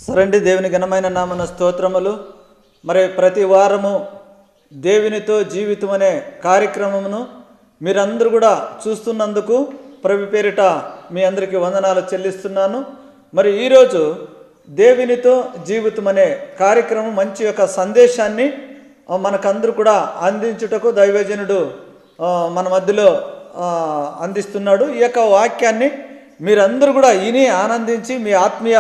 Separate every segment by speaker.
Speaker 1: సరండి దేవుని ఘనమైన నామన స్తోత్రములు. మరి ప్రతి వారము దేవునితో జీవితం అనే కార్యక్రమమును మీరందరూ కూడా చూస్తున్నందుకు ప్రభు పేరిట మీ అందరికీ వందనాలు చెల్లిస్తున్నాను. మరి ఈరోజు దేవునితో జీవితం అనే కార్యక్రమం మంచి యొక్క సందేశాన్ని మనకందరూ కూడా అందించుటకు దైవజనుడు మన మధ్యలో అందిస్తున్నాడు. ఈ యొక్క వాక్యాన్ని మీరందరూ కూడా విని ఆనందించి మీ ఆత్మీయ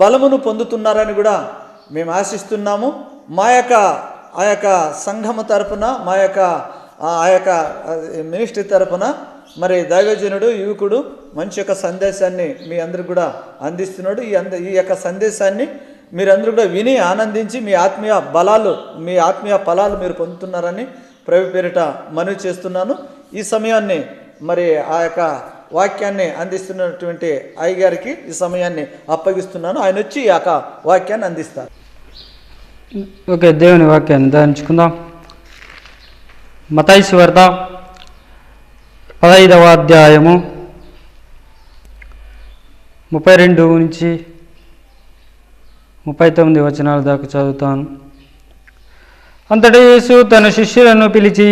Speaker 1: బలమును పొందుతున్నారని కూడా మేము ఆశిస్తున్నాము. ఆ యొక్క సంఘము తరపున ఆ యొక్క మినిస్ట్రీ తరపున మరి దైవజనుడు యువకుడు మంచి యొక్క సందేశాన్ని మీ అందరికి కూడా అందిస్తున్నాడు. ఈ యొక్క సందేశాన్ని మీరందరూ కూడా విని ఆనందించి మీ ఆత్మీయ ఫలాలు మీరు పొందుతున్నారని ప్రభు పేరిట మనవి చేస్తున్నాను. ఈ సమయాన్ని మరి ఆ యొక్క వాక్యాన్ని అందిస్తున్నటువంటి అయ్యగారికి ఈ సమయాన్ని అప్పగిస్తున్నాను. ఆయన వచ్చి ఆ యొక్క వాక్యాన్ని అందిస్తారు.
Speaker 2: ఓకే, దేవుని వాక్యాన్ని ధ్యానించుకుందాం. మత్తయి సువార్త 15వ అధ్యాయము 32 నుంచి 39 వచనాల దాకా చదువుతాను. అంతటా యేసు తన శిష్యులను పిలిచి,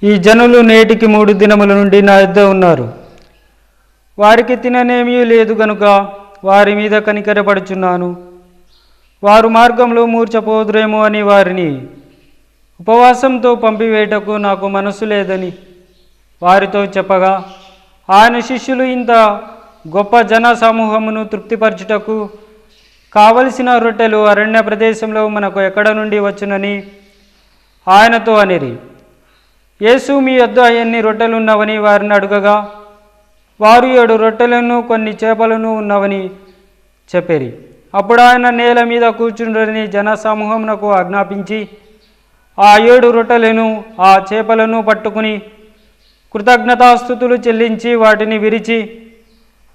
Speaker 2: ఈ జనులు నేటికి 3 దినముల నుండి నా యొద్ద ఉన్నారు. వారికి తిననేమీ లేదు గనుక వారి మీద కనికరపడుచున్నాను. వారు మార్గంలో మూర్ఛపోదురేమో అని వారిని ఉపవాసంతో పంపివేయటకు నాకు మనసు లేదని వారితో చెప్పగా, ఆయన శిష్యులు ఇంత గొప్ప జన సమూహమును తృప్తిపరచుటకు కావలసిన రొట్టెలు అరణ్య ప్రదేశంలో మనకు ఎక్కడ నుండి వచ్చునని ఆయనతో అనిరి. యేసు మీ యొద్ద ఎన్ని రొట్టెలున్నవని వారిని అడుగగా, వారు 7 రొట్టెలను కొన్ని చేపలను ఉన్నవని చెప్పిరి. అప్పుడు ఆయన నేల మీద కూర్చుండని జన సమూహమునకు ఆజ్ఞాపించి ఆ 7 రొట్టెలను ఆ చేపలను పట్టుకుని కృతజ్ఞతాస్తుతులు చెల్లించి వాటిని విరిచి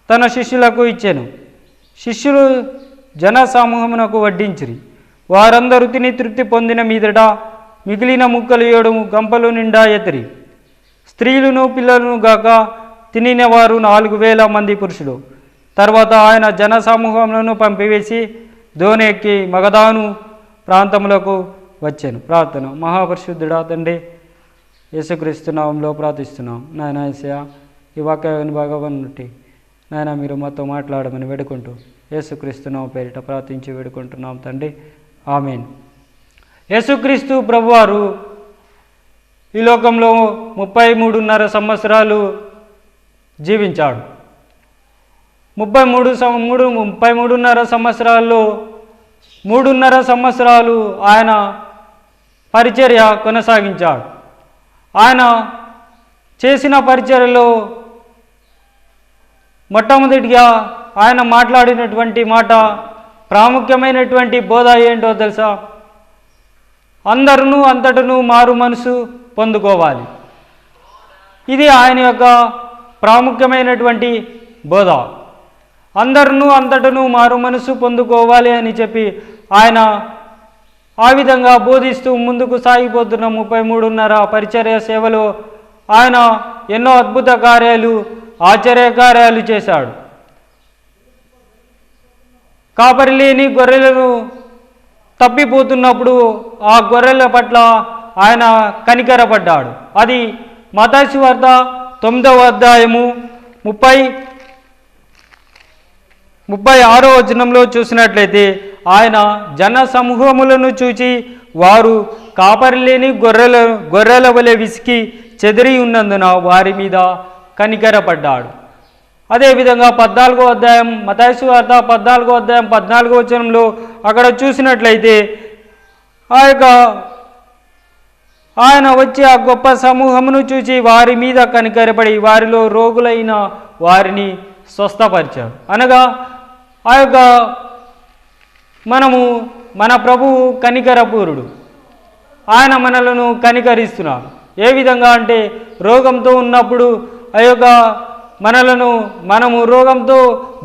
Speaker 2: తన శిష్యులకు ఇచ్చెను. శిష్యులు జన సమూహమునకు వడ్డించిరి. వారందరూ తిని తృప్తి పొందిన మీదట మిగిలిన ముక్కలు 7 గంపలు నిండా ఎత్తిరి. స్త్రీలను పిల్లలను గాక తినిన వారు 4,000 మంది పురుషులు. తర్వాత ఆయన జన సమూహములను పంపివేసి దోణి ఎక్కి మగదాను ప్రాంతములకు వచ్చాను. ప్రార్థన. మహాపరిశుద్ధుడా తండ్రి, యేసుక్రీస్తు నామంలో ప్రార్థిస్తున్నాం. నాయన యేసయ్య, ఈ వాక్యాన్ని భాగవనుంటి నాయన మీరు మాతో మాట్లాడమని వేడుకుంటూ యేసుక్రీస్తు నామం పేరిట ప్రార్థించి వేడుకుంటున్నాం తండ్రి, ఆమేన్. యేసుక్రీస్తు ప్రభువారు ఈ లోకంలో 33.5 సంవత్సరాలు జీవించాడు. 33.5 సంవత్సరాల్లో 3.5 సంవత్సరాలు ఆయన పరిచర్య కొనసాగించాడు. ఆయన చేసిన పరిచర్యలో మొట్టమొదటిగా ఆయన మాట్లాడినటువంటి మాట, ప్రాముఖ్యమైనటువంటి బోధ ఏంటో తెలుసా? అందరూ అంతటను మారు మనసు పొందుకోవాలి. ఇది ఆయన యొక్క ప్రాముఖ్యమైనటువంటి బోధ. అందరూ అంతటను మారు మనసు పొందుకోవాలి అని చెప్పి ఆయన ఆ విధంగా బోధిస్తూ ముందుకు సాగిపోతున్న 33.5 పరిచర్య సేవలో ఆయన ఎన్నో అద్భుత కార్యాలు, ఆశ్చర్యకార్యాలు చేశాడు. కాపరి లేని గొర్రెలను తప్పిపోతున్నప్పుడు ఆ గొర్రెల పట్ల ఆయన కనికరపడ్డాడు. అది మత్తయి సువార్త 9వ అధ్యాయము 36వ వచనంలో చూసినట్లయితే, ఆయన జన సమూహములను చూచి వారు కాపరి లేని గొర్రెల వలె విసికి చెదిరి ఉన్నందున వారి మీద కనికరపడ్డాడు. అదేవిధంగా 14వ అధ్యాయం మత్తయి సువార్త 14వ అధ్యాయం 14వ వచనంలో అక్కడ చూసినట్లయితే, ఆయన వచ్చి ఆ గొప్ప సమూహమును చూచి వారి మీద కనికరపడి వారిలో రోగులైన వారిని స్వస్థపరిచాడు. అనగా మన ప్రభువు కనికరపూరుడు. ఆయన మనలను కనికరిస్తున్నాడు. ఏ విధంగా అంటే, రోగంతో ఉన్నప్పుడు మనము రోగంతో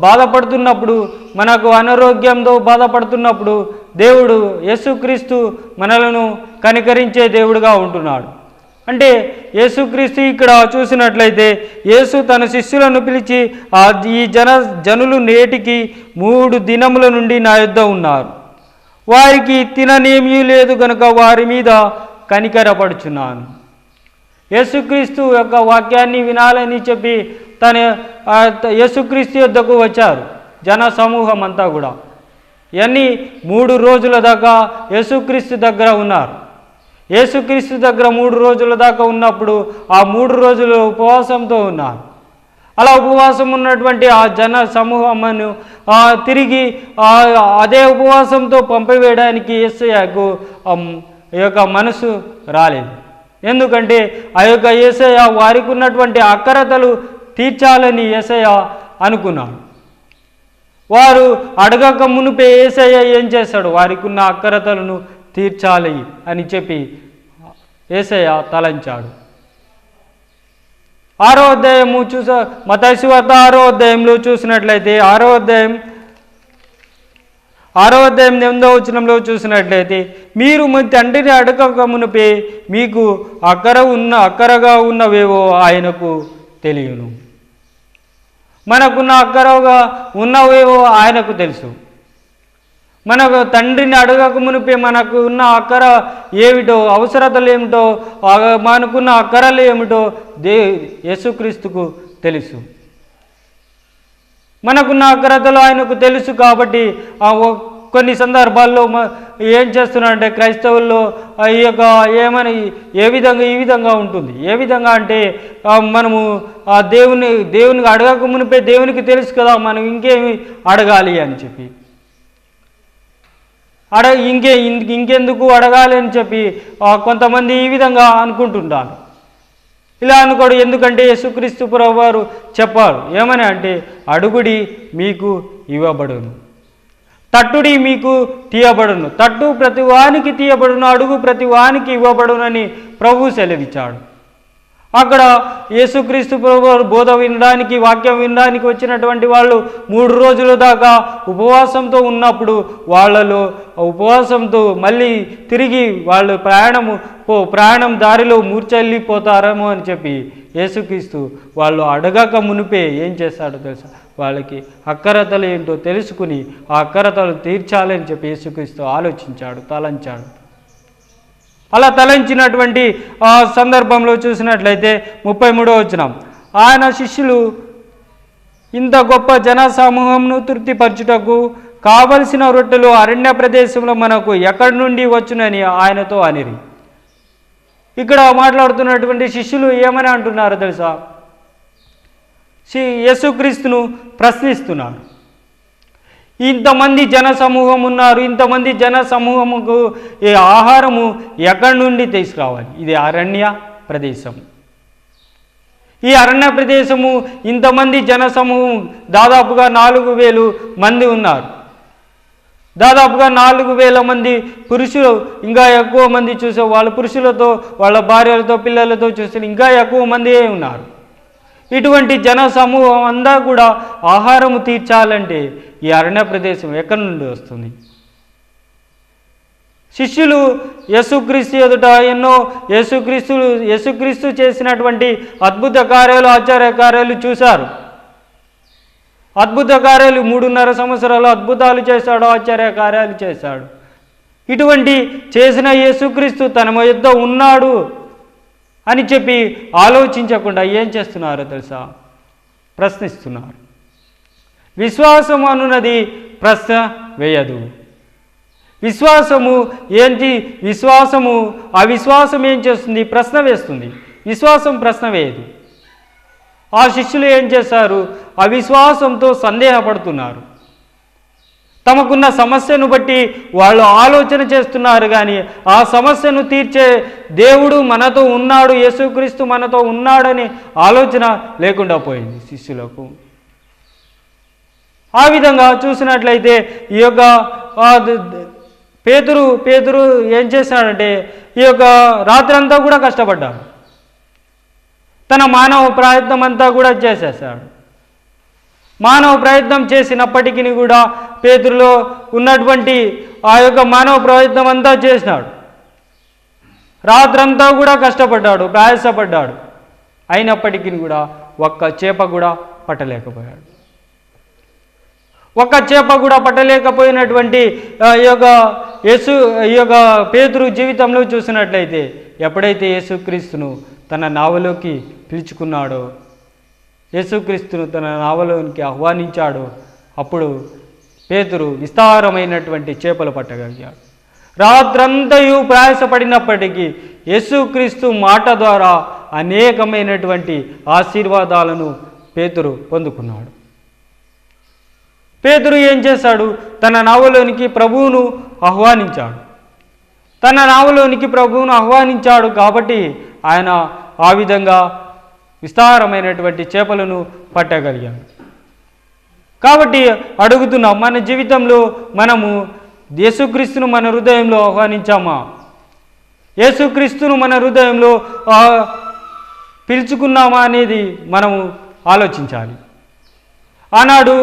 Speaker 2: బాధపడుతున్నప్పుడు, మనకు అనారోగ్యంతో బాధపడుతున్నప్పుడు దేవుడు యేసుక్రీస్తు మనలను కనికరించే దేవుడుగా ఉంటున్నాడు. అంటే యేసుక్రీస్తు ఇక్కడ చూసినట్లయితే యేసు తన శిష్యులను పిలిచి ఈ జనులు నేటికి 3 దినముల నుండి నా యొద్ద ఉన్నారు, వారికి తిననేమీ లేదు కనుక వారి మీద కనికరపడుచున్నాను. యేసుక్రీస్తు యొక్క వాక్యాన్ని వినాలని చెప్పి యేసుక్రీస్తు యొద్దకు వచ్చారు జన సమూహం అంతా కూడా. ఇవన్నీ 3 రోజుల దాకా యేసుక్రీస్తు దగ్గర ఉన్నారు. యేసుక్రీస్తు దగ్గర 3 రోజుల దాకా ఉన్నప్పుడు ఆ 3 రోజులు ఉపవాసంతో ఉన్నారు. అలా ఉపవాసం ఉన్నటువంటి ఆ జన సమూహమును తిరిగి అదే ఉపవాసంతో పంపివేయడానికి యేసయ్యకు ఈ యొక్క మనసు రాలేదు. ఎందుకంటే ఆ యొక్క యేసయ్య వారికి ఉన్నటువంటి అక్కరతలు తీర్చాలని యేసయ్య అనుకున్నాడు. వారు అడగక మునిపే యేసయ్య ఏం చేశాడు? వారికి ఉన్న అక్కరతలను తీర్చాలి అని చెప్పి యేసయ్య తలంచాడు. 6వ అధ్యాయము మత్తయి సువార్త 6వ అధ్యాయంలో చూసినట్లయితే 6వ అధ్యాయం 8వ వచనంలో చూసినట్లయితే, మీరు మీ తండ్రిని అడగక మునిపే మీకు అక్కరగా ఉన్నవేవో ఆయనకు తెలియను. మనకున్న అక్కరగా ఉన్నవేవో ఆయనకు తెలుసు. మనకు తండ్రిని అడగక మునిపే మనకు ఉన్న అక్కర ఏమిటో, అవసరతలు ఏమిటో, మనకున్న అక్కరలు ఏమిటో యేసుక్రీస్తుకు తెలుసు. మనకున్న అక్కరతలు ఆయనకు తెలుసు. కాబట్టి కొన్ని సందర్భాల్లో ఏం చేస్తున్నారంటే క్రైస్తవుల్లో ఈ యొక్క ఏమని ఈ విధంగా ఉంటుంది. ఏ విధంగా అంటే మనము దేవునికి అడగక మునిపే దేవునికి తెలుసు కదా, మనం ఇంకేమి అడగాలి అని చెప్పి ఇంకెందుకు అడగాలి అని చెప్పి కొంతమంది ఈ విధంగా అనుకుంటుంటారు. ఇలా అనుకోడు. ఎందుకంటే యేసుక్రీస్తు ప్రభువారు చెప్పారు ఏమని అంటే, అడుగుడి మీకు ఇవ్వబడును, తట్టుడి మీకు తీయబడును, తట్టు ప్రతి వానికి తీయబడును, అడుగు ప్రతి వానికి ఇవ్వబడునని ప్రభు సెలవిచ్చాడు. అక్కడ యేసుక్రీస్తు ప్రభువారు బోధ వినడానికి, వాక్యం వినడానికి వచ్చినటువంటి వాళ్ళు 3 రోజుల దాకా ఉపవాసంతో ఉన్నప్పుడు వాళ్ళలో ఉపవాసంతో మళ్ళీ తిరిగి వాళ్ళు ప్రయాణం దారిలో మూర్చెల్లిపోతారేమో అని చెప్పి యేసుక్రీస్తు వాళ్ళు అడగక మునిపే ఏం చేస్తాడో తెలుసా, వాళ్ళకి అక్కరతలు ఏంటో తెలుసుకుని ఆ అక్కరతలు తీర్చాలని చెప్పి యేసుక్రీస్తు ఆలోచించాడు, తలంచాడు. అలా తలంచినటువంటి ఆ సందర్భంలో చూసినట్లయితే 33వ వచనం, ఆయన శిష్యులు ఇంత గొప్ప జన సమూహంను తృప్తిపరచుటకు కావలసిన రొట్టెలు అరణ్య ప్రదేశంలో మనకు ఎక్కడి నుండి వచ్చునని ఆయనతో అనిరి. ఇక్కడ మాట్లాడుతున్నటువంటి శిష్యులు ఏమని అంటున్నారో తెలుసా, యేసుక్రీస్తును ప్రశ్నిస్తున్నారు. ఇంతమంది జన సమూహం ఉన్నారు, ఇంతమంది జన సమూహముకు ఈ ఆహారము ఎక్కడి నుండి తీసుకురావాలి? ఇది అరణ్య ప్రదేశం. ఈ అరణ్య ప్రదేశము ఇంతమంది జన సమూహం దాదాపుగా 4000 మంది ఉన్నారు. దాదాపుగా 4000 మంది పురుషులు, ఇంకా ఎక్కువ మంది చూసే వాళ్ళ పురుషులతో వాళ్ళ భార్యలతో పిల్లలతో చూస్తే ఇంకా ఎక్కువ మంది ఉన్నారు. ఇటువంటి జన సమూహం అంతా కూడా ఆహారము తీర్చాలంటే ఈ అరణ్య ప్రదేశం ఎక్కడి నుండి వస్తుంది? శిష్యులు యేసుక్రీస్తు ఎదుట ఎన్నో యేసుక్రీస్తు చేసినటువంటి అద్భుత కార్యాలు, ఆశ్చర్య కార్యాలు చూశారు. అద్భుత కార్యాలు 3.5 సంవత్సరాలు అద్భుతాలు చేశాడు, ఆశ్చర్య కార్యాలు చేశాడు. ఇటువంటి చేసిన యేసుక్రీస్తు తన యొద్ద ఉన్నాడు అని చెప్పి ఆలోచించకుండా ఏం చేస్తున్నారో తెలుసా, ప్రశ్నిస్తున్నారు. విశ్వాసం అనున్నది ప్రశ్న వేయదు. విశ్వాసము ఏంటి? అవిశ్వాసం ఏం చేస్తుంది? ప్రశ్న వేస్తుంది. విశ్వాసం ప్రశ్న వేయదు. ఆ శిష్యులు ఏం చేశారు? అవిశ్వాసంతో సందేహపడుతున్నారు. తమకున్న సమస్యను బట్టి వాళ్ళు ఆలోచన చేస్తున్నారు, కానీ ఆ సమస్యను తీర్చే దేవుడు మనతో ఉన్నాడు, యేసుక్రీస్తు మనతో ఉన్నాడని ఆలోచన లేకుండా పోయింది శిష్యులకు. ఆ విధంగా చూసినట్లయితే ఈ యొక్క పేతురు ఏం చేశాడంటే ఈ యొక్క రాత్రంతా కూడా కష్టపడ్డాడు. తన మానవ ప్రయత్నం అంతా కూడా చేసేసాడు. మానవ ప్రయత్నం చేసినప్పటికీ కూడా పేతురులో ఉన్నటువంటి ఆ యొక్క మానవ ప్రయత్నం అంతా చేసినాడు. రాత్రంతా కూడా కష్టపడ్డాడు, ప్రయాసపడ్డాడు. అయినప్పటికీ కూడా ఒక్క చేప కూడా పట్టలేకపోయాడు. ఒక్క చేప కూడా పట్టలేకపోయినటువంటి ఈ యొక్క పేతురు జీవితంలో చూసినట్లయితే, ఎప్పుడైతే యేసుక్రీస్తును తన నావలోకి పిలుచుకున్నాడో, యేసుక్రీస్తును తన నావలోనికి ఆహ్వానించాడో, అప్పుడు పేతురు విస్తారమైనటువంటి చేపలు పట్టగలిగాడు. రాత్రంతయు ప్రయాసపడినప్పటికీ యేసుక్రీస్తు మాట ద్వారా అనేకమైనటువంటి ఆశీర్వాదాలను పేతురు పొందుకున్నాడు. పేతురు ఏం చేశాడు? తన నావలోనికి ప్రభువును ఆహ్వానించాడు. తన నావలోనికి ప్రభువును ఆహ్వానించాడు కాబట్టి ఆయన ఆ విధంగా విస్తారమైనటువంటి చేపలను పట్టగలిగాడు. కాబట్టి అడుగుతున్నాం, మన జీవితంలో మనము యేసుక్రీస్తును మన హృదయంలో ఆహ్వానించామా? యేసుక్రీస్తును మన హృదయంలో పిలుచుకున్నామా అనేది మనము ఆలోచించాలి. ఆనాడు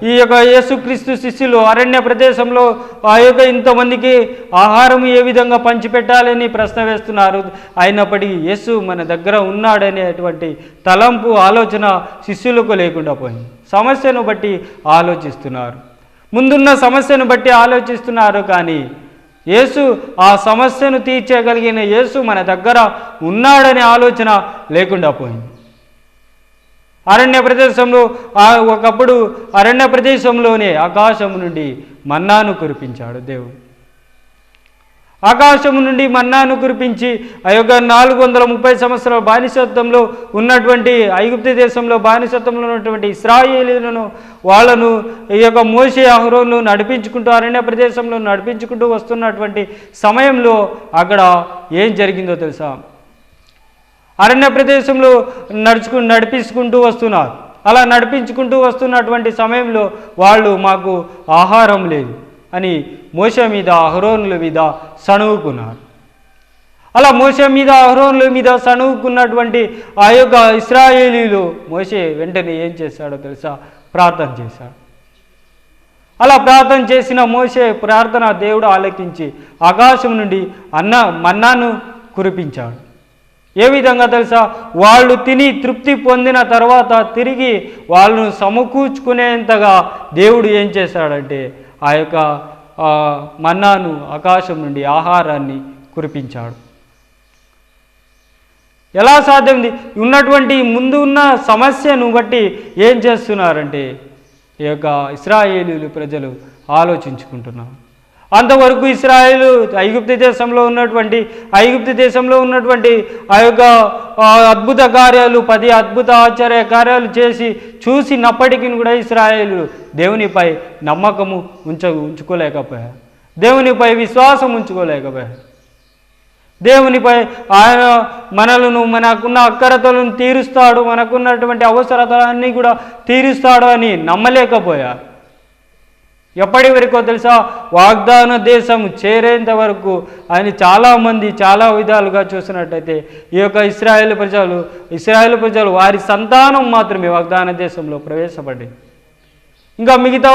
Speaker 2: ఈ యొక్క యేసుక్రీస్తు శిష్యులు అరణ్య ప్రదేశంలో ఇంతమందికి ఆహారం ఏ విధంగా పంచిపెట్టాలని ప్రశ్న వేస్తున్నారు. అయినప్పటికీ యేసు మన దగ్గర ఉన్నాడనేటువంటి తలంపు, ఆలోచన శిష్యులకు లేకుండా పోయింది. సమస్యను బట్టి ఆలోచిస్తున్నారు, ముందున్న సమస్యను బట్టి ఆలోచిస్తున్నారు. కానీ యేసు, ఆ సమస్యను తీర్చగలిగిన యేసు మన దగ్గర ఉన్నాడనే ఆలోచన లేకుండా పోయింది. అరణ్య ప్రదేశంలో ఒకప్పుడు అరణ్య ప్రదేశంలోనే ఆకాశం నుండి మన్నాను కురిపించాడు దేవుడు. ఆకాశం నుండి మన్నాను కురిపించి ఆ యొక్క 430 సంవత్సరాల బానిసత్వంలో ఉన్నటువంటి ఐగుప్తు దేశంలో బానిసత్వంలో ఉన్నటువంటి ఇశ్రాయేలీయులను, వాళ్ళను ఈ యొక్క మోషే అహరోను నడిపించుకుంటూ అరణ్య ప్రదేశంలో నడిపించుకుంటూ వస్తున్నటువంటి సమయంలో అక్కడ ఏం జరిగిందో తెలుసా? అరణ్య ప్రదేశంలో నడిపించుకుంటూ వస్తున్నారు. అలా నడిపించుకుంటూ వస్తున్నటువంటి సమయంలో వాళ్ళు, మాకు ఆహారం లేదు అని మోషే మీద అహరోనుల మీద సణువుకున్నారు. అలా మోషే మీద అహరోనుల మీద సణువుకున్నటువంటి ఆ యొక్క ఇశ్రాయేలీలు మోషే వెంటనే ఏం చేశాడో తెలుసా? ప్రార్థన చేశాడు. అలా ప్రార్థన చేసిన మోషే ప్రార్థన దేవుడు ఆలకించి ఆకాశం నుండి మన్నాను కురిపించాడు. ఏ విధంగా తెలుసా? వాళ్ళు తిని తృప్తి పొందిన తర్వాత తిరిగి వాళ్ళను సమకూర్చుకునేంతగా దేవుడు ఏం చేశాడంటే ఆ యొక్క మన్నాను, ఆకాశం నుండి ఆహారాన్ని కురిపించాడు. ఎలా సాధ్యంది? ఉన్నటువంటి ముందు ఉన్న సమస్యను బట్టి ఏం చేస్తున్నారంటే ఈ యొక్క ఇశ్రాయేలీయులు ప్రజలు ఆలోచించుకుంటున్నారు. అంతవరకు ఇశ్రాయేలు ఐగుప్తు దేశంలో ఉన్నటువంటి ఆ యొక్క అద్భుత కార్యాలు, 10 అద్భుత ఆశ్చర్య కార్యాలు చూసినప్పటికీ కూడా ఇశ్రాయేలు దేవునిపై నమ్మకము ఉంచుకోలేకపోయారు, దేవునిపై విశ్వాసం ఉంచుకోలేకపోయారు. దేవునిపై ఆయన మనకున్న అక్కరతలను తీరుస్తాడు, మనకున్నటువంటి అవసరతలన్నీ కూడా తీరుస్తాడు అని నమ్మలేకపోయారు. ఎప్పటి వరకో తెలుసా? వాగ్దాన దేశం చేరేంత వరకు ఆయన చాలామంది చాలా విధాలుగా చూసినట్టయితే ఈ యొక్క ఇశ్రాయేలు ప్రజలు వారి సంతానం మాత్రమే వాగ్దాన దేశంలో ప్రవేశపడింది. ఇంకా మిగతా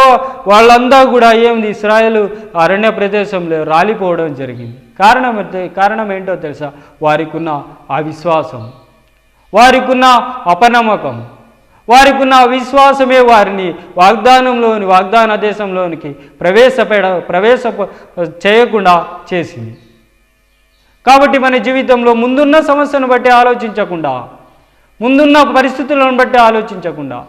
Speaker 2: వాళ్ళంతా కూడా ఏమిటి? ఇశ్రాయేలు అరణ్య ప్రదేశంలో రాలిపోవడం జరిగింది. కారణం ఏంటో తెలుసా? వారికున్న అవిశ్వాసం, వారికున్న అపనమ్మకం, వారికున్న విశ్వాసమే వారిని వాగ్దాన దేశంలోనికి ప్రవేశ చేయకుండా చేసింది. కాబట్టి మన జీవితంలో ముందున్న సమస్యను బట్టి ఆలోచించకుండా, ముందున్న పరిస్థితులను బట్టి ఆలోచించకుండా,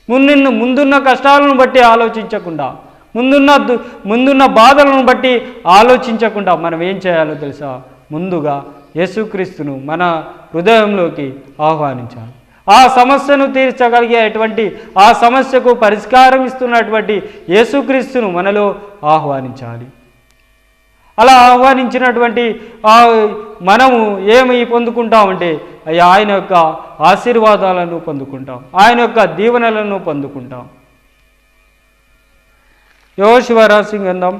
Speaker 2: ముందున్న కష్టాలను బట్టి ఆలోచించకుండా, ముందున్న బాధలను బట్టి ఆలోచించకుండా మనం ఏం చేయాలో తెలుసా? ముందుగా యేసుక్రీస్తును మన హృదయంలోకి ఆహ్వానించాలి. ఆ సమస్యను తీర్చగలిగేటువంటి, ఆ సమస్యకు పరిష్కారం ఇస్తున్నటువంటి యేసుక్రీస్తును మనలో ఆహ్వానించాలి. అలా ఆహ్వానించినటువంటి మనము ఏమి పొందుకుంటామంటే ఆయన యొక్క ఆశీర్వాదాలను పొందుకుంటాం, ఆయన యొక్క దీవెనలను పొందుకుంటాం. యెహోషువ రాసిన గ్రంథం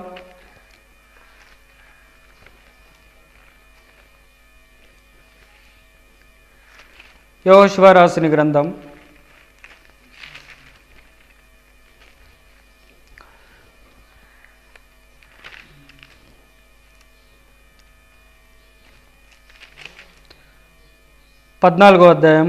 Speaker 1: 6
Speaker 2: 14వ అధ్యాయం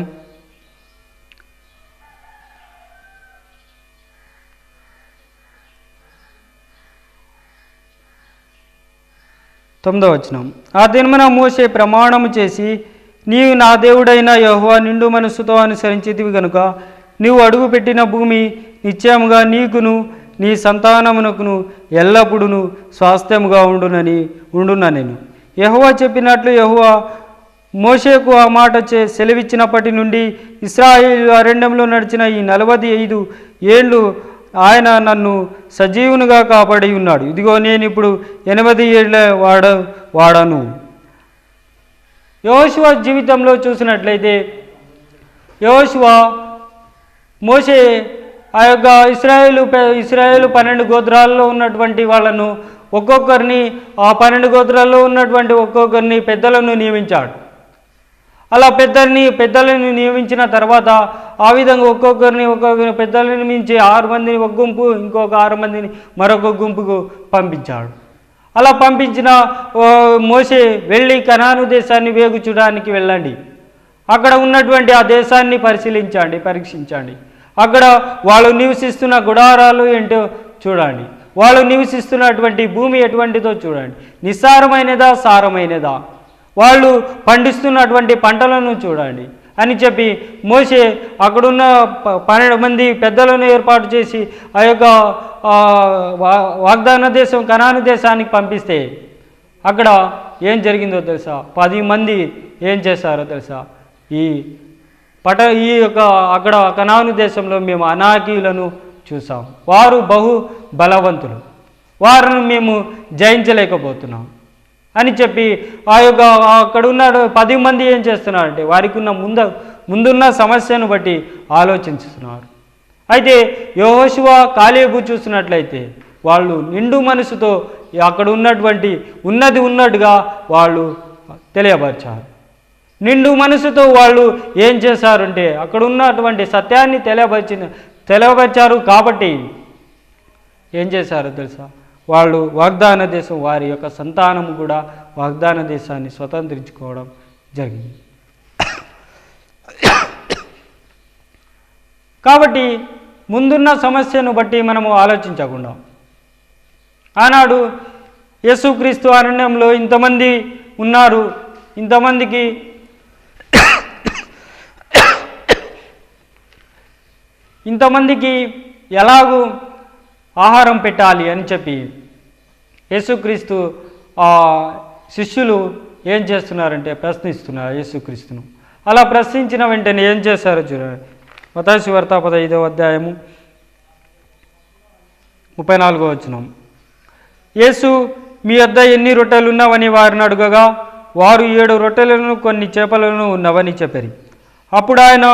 Speaker 2: 9వ వచనం. ఆ దినమున మోషే ప్రమాణము చేసి, నీవు నా దేవుడైన యెహోవా నిండు మనస్సుతో అనుసరించేదివి గనుక నీవు అడుగుపెట్టిన భూమి నిశ్చయముగా నీకును నీ సంతానమునకును ఎల్లప్పుడూ స్వాస్థ్యముగా ఉండున నేను. యెహోవా చెప్పినట్లు యెహోవా మోషేకు ఆ మాట సెలవిచ్చినప్పటి నుండి ఇశ్రాయేలు అరణ్యంలో నడిచిన ఈ 45 ఏళ్ళు ఆయన నన్ను సజీవునిగా కాపాడి ఉన్నాడు. ఇదిగో నేను ఇప్పుడు 80 ఏళ్ళ వాడను. యెహోషువ జీవితంలో చూసినట్లయితే యెహోషువ మోషే ఆ యొక్క ఇశ్రాయేలు 12 గోత్రాల్లో ఉన్నటువంటి వాళ్ళను ఒక్కొక్కరిని, ఆ 12 గోత్రాల్లో ఉన్నటువంటి ఒక్కొక్కరిని పెద్దలను నియమించాడు. అలా పెద్దలను నియమించిన తర్వాత ఆ విధంగా ఒక్కొక్కరిని పెద్దలను మించి 6 మందిని ఒక గుంపు, ఇంకొక 6 మందిని మరొక గుంపుకు పంపించాడు. అలా పంపించిన మోషే వెళ్ళి కనాను దేశాన్ని వేగుచూడడానికి వెళ్ళండి, అక్కడ ఉన్నటువంటి ఆ దేశాన్ని పరీక్షించండి, అక్కడ వాళ్ళు నివసిస్తున్న గుడారాలు ఏంటో చూడండి, వాళ్ళు నివసిస్తున్నటువంటి భూమి ఎటువంటిదో చూడండి, నిస్సారమైనదా సారమైనదా, వాళ్ళు పండిస్తున్నటువంటి పంటలను చూడండి అని చెప్పి మోషే అక్కడున్న 12 మంది పెద్దలను ఏర్పాటు చేసి ఆ యొక్క వాగ్దాన దేశం కనాను దేశానికి పంపిస్తే అక్కడ ఏం జరిగిందో తెలుసా? 10 మంది ఏం చేశారో తెలుసా? ఈ యొక్క అక్కడ కనాను దేశంలో మేము అనాకీయులను చూసాం, వారు బహు బలవంతులు, వారిని మేము జయించలేకపోతున్నాం అని చెప్పి ఆ యొక్క అక్కడ ఉన్న 10 మంది ఏం చేస్తున్నారంటే వారికి ఉన్న ముందున్న సమస్యను బట్టి ఆలోచిస్తున్నారు. అయితే యెహోషువ కాలేబు చూసినట్లయితే వాళ్ళు నిండు మనసుతో అక్కడ ఉన్నటువంటి ఉన్నట్టుగా వాళ్ళు తెలియపరిచారు. నిండు మనసుతో వాళ్ళు ఏం చేశారంటే అక్కడ ఉన్నటువంటి సత్యాన్ని తెలియపరిచారు. కాబట్టి ఏం చేశారో తెలుసా? వాళ్ళు వాగ్దాన దేశం, వారి యొక్క సంతానము కూడా వాగ్దాన దేశాన్ని స్వతంత్రించుకోవడం జరిగింది. కాబట్టి ముందున్న సమస్యను బట్టి మనము ఆలోచించకుండా ఆనాడు యేసుక్రీస్తు అరణ్యంలో ఇంతమంది ఉన్నారు, ఇంతమందికి ఎలాగూ ఆహారం పెట్టాలి అని చెప్పి యేసుక్రీస్తు శిష్యులు ఏం చేస్తున్నారంటే ప్రశ్నిస్తున్నారు యేసుక్రీస్తును. అలా ప్రశ్నించిన వెంటనే ఏం చేశారో చూడండి. మత్తయి వార్త 15వ అధ్యాయము 34వ వచనం. యేసు మీ వద్ద ఎన్ని రొట్టెలు ఉన్నవని వారిని అడుగగా వారు 7 రొట్టెలను కొన్ని చేపలను ఉన్నవని చెప్పారు. అప్పుడు ఆయన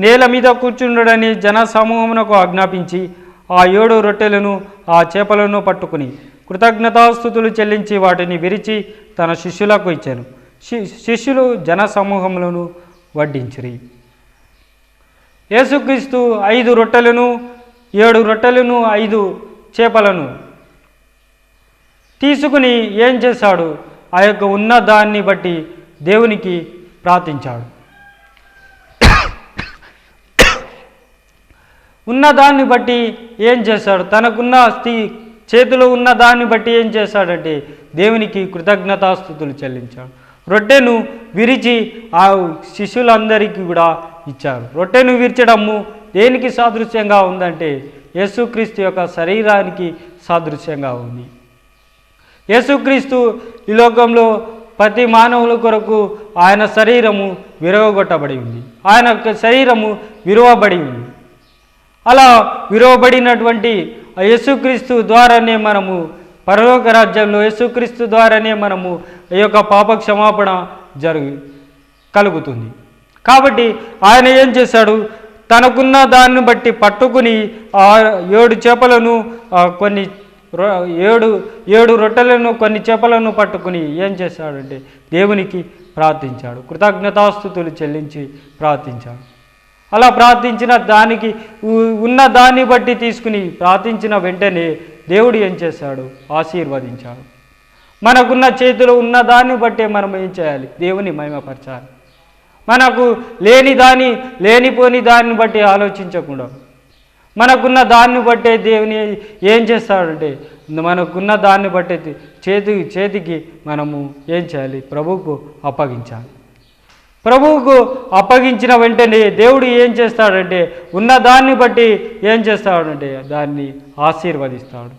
Speaker 2: నేల మీద కూర్చుండడని జన సమూహమునకు ఆజ్ఞాపించి ఆ 7 రొట్టెలను ఆ చేపలను పట్టుకుని కృతజ్ఞతాస్తుతులు చెల్లించి వాటిని విరిచి తన శిష్యులకు ఇచ్చాను. శిష్యులు జన సమూహములను వడ్డించిరి. యేసుక్రీస్తు 5 రొట్టెలను 7 రొట్టెలను 5 చేపలను తీసుకుని ఏం చేశాడు? ఆ యొక్క ఉన్న దాన్ని బట్టి దేవునికి ప్రార్థించాడు. ఉన్నదాన్ని బట్టి ఏం చేశాడు? తనకున్న చేతిలో ఉన్న దాన్ని బట్టి ఏం చేశాడంటే దేవునికి కృతజ్ఞతాస్తుతులు చెల్లించాడు. రొట్టెను విరిచి ఆ శిష్యులందరికీ కూడా ఇచ్చారు. రొట్టెను విరిచడము దేనికి సాదృశ్యంగా ఉందంటే యేసుక్రీస్తు యొక్క శరీరానికి సాదృశ్యంగా ఉంది. యేసుక్రీస్తు ఈ లోకంలో ప్రతి మానవుల కొరకు ఆయన శరీరము విరవగొట్టబడి ఉంది, ఆయన శరీరము విరువబడి ఉంది. అలా విరువబడినటువంటి యేసుక్రీస్తు ద్వారానే మనము పరలోక రాజ్యంలో యేసుక్రీస్తు ద్వారానే మనము ఈ యొక్క పాప క్షమాపణ కలుగుతుంది. కాబట్టి ఆయన ఏం చేశాడు? తనకున్న దాన్ని బట్టి పట్టుకుని 7 చేపలను కొన్ని 7 రొట్టెలను కొన్ని చేపలను పట్టుకుని ఏం చేశాడంటే దేవునికి ప్రార్థించాడు, కృతజ్ఞతాస్తుతులు చెల్లించి ప్రార్థించాడు. అలా ప్రార్థించిన దానికి ఉన్న దాన్ని బట్టి తీసుకుని ప్రార్థించిన వెంటనే దేవుడు ఏం చేశాడు? ఆశీర్వదించాడు. మనకున్న చేతిలో ఉన్న దాన్ని బట్టే మనం ఏం చేయాలి? దేవుని మహిమపరచాలి. మనకు లేనిపోని దాన్ని బట్టి ఆలోచించకుండా మనకున్న దాన్ని బట్టే దేవుని ఏం చేస్తాడంటే మనకున్న దాన్ని బట్టే చేతికి మనము ఏం చేయాలి? ప్రభువుకు అప్పగించాలి. ప్రభువుకు అప్పగించిన వెంటనే దేవుడు ఏం చేస్తాడంటే ఉన్న దాన్ని బట్టి ఏం చేస్తాడంటే దాన్ని ఆశీర్వదిస్తాడు.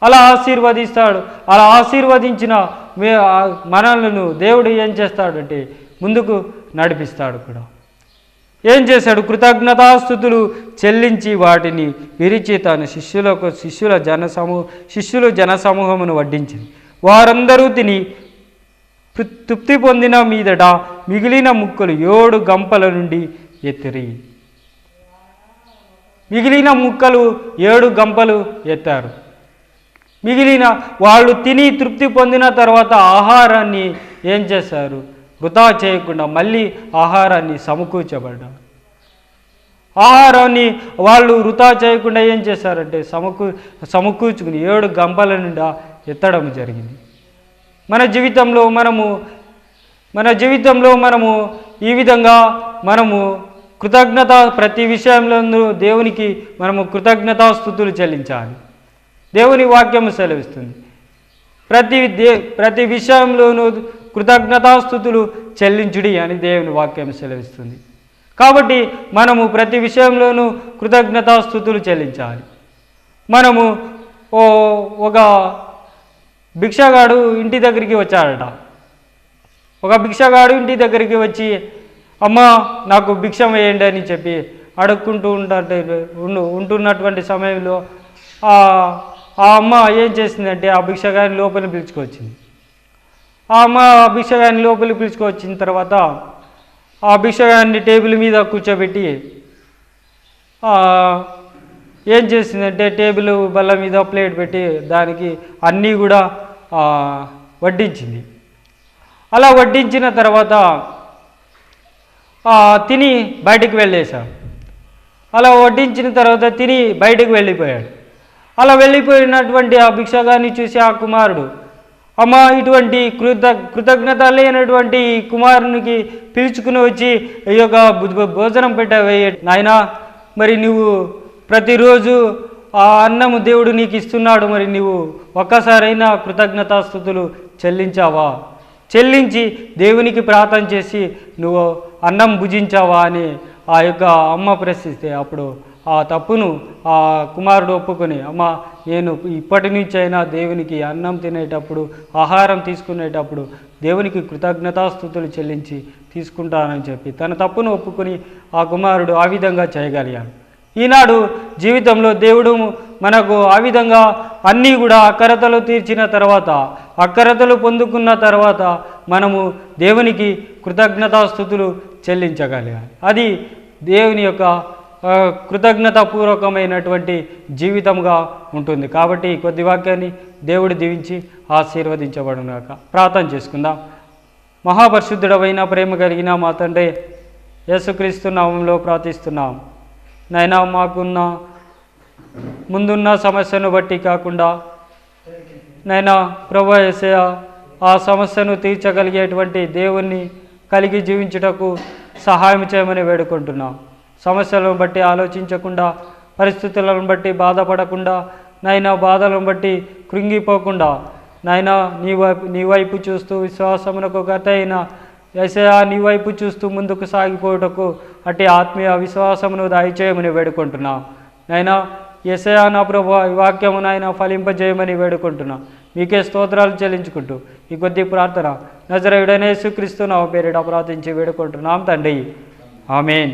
Speaker 2: అలా ఆశీర్వదించిన మనలను దేవుడు ఏం చేస్తాడంటే ముందుకు నడిపిస్తాడు కూడా. ఏం చేశాడు? కృతజ్ఞతాస్తుతులు చెల్లించి వాటిని విరిచి తన శిష్యుల జనసమూహమును వడ్డించింది. వారందరూ తిని తృప్తి పొందిన మీదట మిగిలిన ముక్కలు 7 గంపల నుండి ఎత్తిరి. మిగిలిన ముక్కలు 7 గంపలు ఎత్తారు. మిగిలిన వాళ్ళు తిని తృప్తి పొందిన తర్వాత ఆహారాన్ని ఏం చేశారు? వృధా చేయకుండా మళ్ళీ ఆహారాన్ని సమకూర్చబడ్డారు. ఆహారాన్ని వాళ్ళు వృధా చేయకుండా ఏం చేశారంటే సమకూర్చుకుని 7 గంపల నిండా ఎత్తడం జరిగింది. మన జీవితంలో మనము ఈ విధంగా మనము ప్రతి విషయంలో దేవునికి మనము కృతజ్ఞతాస్తుతులు చెల్లించాలి. దేవుని వాక్యము సెలవిస్తుంది ప్రతి విషయంలోనూ కృతజ్ఞతాస్తుతులు చెల్లించుడి అని దేవుని వాక్యం సెలవిస్తుంది. కాబట్టి మనము ప్రతి విషయంలోనూ కృతజ్ఞతాస్తుతులు చెల్లించాలి. మనము ఒక భిక్షగాడు ఇంటి దగ్గరికి వచ్చాడట. ఒక భిక్షగాడు ఇంటి దగ్గరికి వచ్చి అమ్మ నాకు భిక్షం వేయండి అని చెప్పి అడుక్కుంటూ ఉంటున్నటువంటి సమయంలో ఆ అమ్మ ఏం చేసిందంటే ఆ భిక్షగాడిని లోపలికి పిలుచుకొచ్చింది. ఆ అమ్మ భిక్షగాడిని లోపలికి పిలుచుకొచ్చిన తర్వాత ఆ భిక్షగాడిని టేబుల్ మీద కూర్చోబెట్టి ఏం చేసిందంటే టేబుల్ బల్ల మీద ప్లేట్ పెట్టి దానికి అన్నీ కూడా వడ్డించింది. అలా వడ్డించిన తర్వాత తిని బయటికి వెళ్ళేశాడు. అలా వడ్డించిన తర్వాత తిని బయటికి వెళ్ళిపోయాడు. అలా వెళ్ళిపోయినటువంటి ఆ భిక్షగాన్ని చూసి ఆ కుమారుడు అమ్మ ఇటువంటి కృతజ్ఞత లేనటువంటి కుమారునికి పిలుచుకుని వచ్చి ఈ యొక్క భోజనం పెట్టావే నాయనా, మరి నువ్వు ప్రతిరోజు ఆ అన్నము దేవుడు నీకు ఇస్తున్నాడు, మరి నువ్వు ఒక్కసారైనా కృతజ్ఞతాస్తుతులు చెల్లించావా? చెల్లించి దేవునికి ప్రార్థన చేసి నువ్వు అన్నం భుజించావా అని ఆ యొక్క అమ్మ ప్రశ్నిస్తే అప్పుడు ఆ తప్పును ఆ కుమారుడు ఒప్పుకొని అమ్మ నేను ఇప్పటి నుంచైనా దేవునికి అన్నం తినేటప్పుడు ఆహారం తీసుకునేటప్పుడు దేవునికి కృతజ్ఞతాస్తుతులు చెల్లించి తీసుకుంటానని చెప్పి తన తప్పును ఒప్పుకొని ఆ కుమారుడు ఆ విధంగా చేయగలిగాడు. ఈనాడు జీవితంలో దేవుడు మనకు ఆ విధంగా అన్నీ కూడా అక్కరతలు తీర్చిన తర్వాత అక్కరతలు పొందుకున్న తర్వాత మనము దేవునికి కృతజ్ఞతాస్తుతులు చెల్లించగలగాలి. అది దేవుని యొక్క కృతజ్ఞతాపూర్వకమైనటువంటి జీవితంగా ఉంటుంది. కాబట్టి కొద్ది వాక్యాన్ని దేవుడు దీవించి ఆశీర్వదించబడుగాక. ప్రార్థన చేసుకుందాం. మహాపరిశుద్ధుడమైన ప్రేమ కలిగిన మా తండ్రి యేసుక్రీస్తు నామంలో ప్రార్థిస్తున్నాం. నైనా మాకున్న ముందున్న సమస్యను బట్టి కాకుండా నైనా ప్రభువా యేసయ్యా ఆ సమస్యను తీర్చగలిగేటువంటి దేవుణ్ణి కలిగి జీవించుటకు సహాయం చేయమని వేడుకుంటున్నాం. సమస్యలను బట్టి ఆలోచించకుండా, పరిస్థితులను బట్టి బాధపడకుండా, నైనా బాధలను బట్టి కృంగిపోకుండా, నైనా నీ వైపు చూస్తూ విశ్వాసమునకు గత అయిన యేసయ్యా నీ వైపు చూస్తూ ముందుకు సాగిపోవటకు అట్టి ఆత్మీయ విశ్వాసమును దయచేయమని వేడుకుంటున్నాం. నైనా యేసయ్యా నా ప్రభువా ఈ వాక్యము నాయన ఫలింపజేయమని వేడుకుంటున్నాం. మీకే స్తోత్రాలు చెల్లించుకుంటూ ఈ కొద్ది ప్రార్థన నజరేయుడైన యేసుక్రీస్తు నామమున పేరిట ప్రార్థించి వేడుకుంటున్నాం తండ్రి. ఆమేన్.